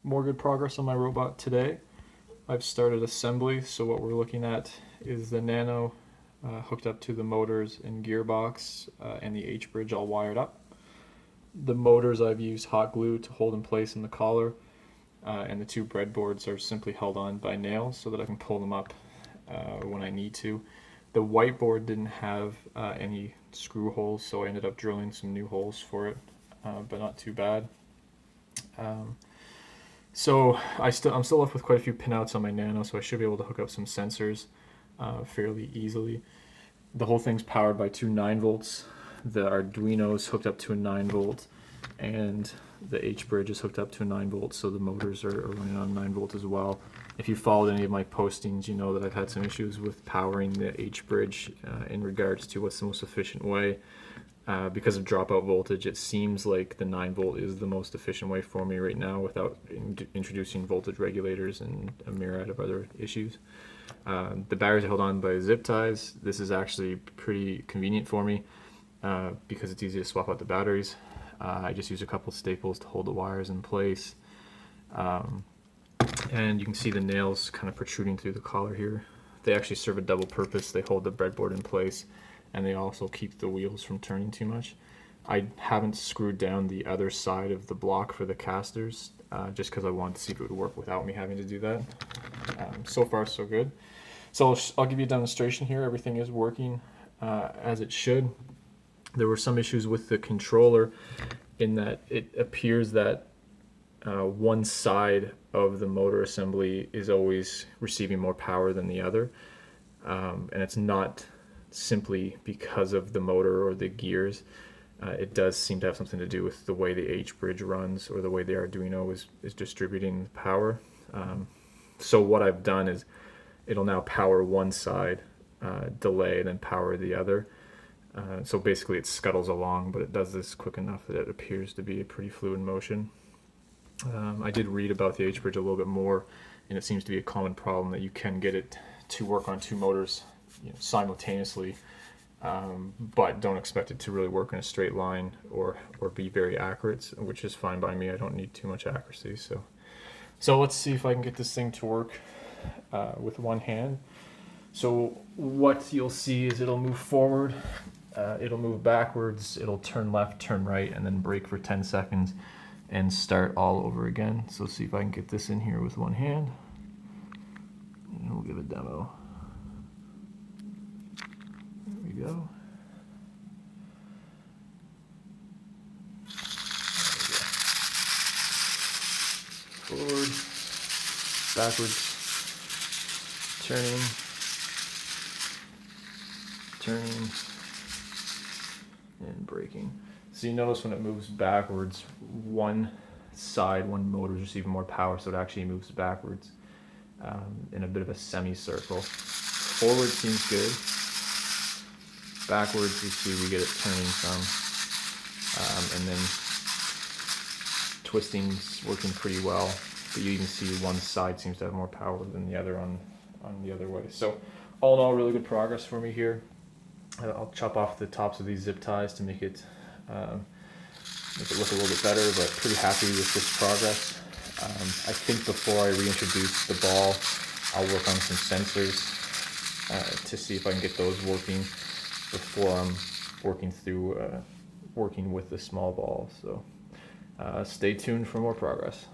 More good progress on my robot today. I've started assembly, so what we're looking at is the Nano hooked up to the motors and gearbox and the H-bridge all wired up. The motors I've used hot glue to hold in place in the collar, and the two breadboards are simply held on by nails so that I can pull them up when I need to. The whiteboard didn't have any screw holes, so I ended up drilling some new holes for it, but not too bad. So I'm still left with quite a few pinouts on my Nano, so I should be able to hook up some sensors fairly easily. The whole thing's powered by two 9 volts. The Arduino's hooked up to a 9 volt, and the H-bridge is hooked up to a 9 volt, so the motors are running on 9 volt as well. If you followed any of my postings, you know that I've had some issues with powering the H-bridge in regards to what's the most efficient way. Because of dropout voltage, it seems like the 9 volt is the most efficient way for me right now without introducing voltage regulators and a myriad of other issues. The batteries are held on by zip ties. This is actually pretty convenient for me because it's easy to swap out the batteries. I just use a couple staples to hold the wires in place. And you can see the nails kind of protruding through the collar here. They actually serve a double purpose. They hold the breadboard in place, and they also keep the wheels from turning too much. I haven't screwed down the other side of the block for the casters just because I wanted to see if it would work without me having to do that. So far, so good. So I'll give you a demonstration here. Everything is working as it should. There were some issues with the controller in that it appears that one side of the motor assembly is always receiving more power than the other. And it's not simply because of the motor or the gears. It does seem to have something to do with the way the H-bridge runs or the way the Arduino is distributing the power. So what I've done is it'll now power one side, delay, and then power the other. So basically it scuttles along, but it does this quick enough that it appears to be a pretty fluid motion. I did read about the H-bridge a little bit more, and it seems to be a common problem that you can get it to work on two motors simultaneously, but don't expect it to really work in a straight line or be very accurate, which is fine by me. I don't need too much accuracy. So let's see if I can get this thing to work with one hand. So what you'll see is it'll move forward, it'll move backwards, it'll turn left, turn right, and then brake for 10 seconds and start all over again. So see if I can get this in here with one hand, and we'll give a demo. There we go. Forward, backwards, turning, and braking. So you notice when it moves backwards, one motor is receiving more power, so it actually moves backwards in a bit of a semicircle. Forward seems good. Backwards, you see we get it turning some, and then twisting's working pretty well, but you even see one side seems to have more power than the other on the other way. So all in all, really good progress for me here. I'll chop off the tops of these zip ties to make it look a little bit better, but pretty happy with this progress. I think before I reintroduce the ball, I'll work on some sensors to see if I can get those working before I'm working with the small ball. So stay tuned for more progress.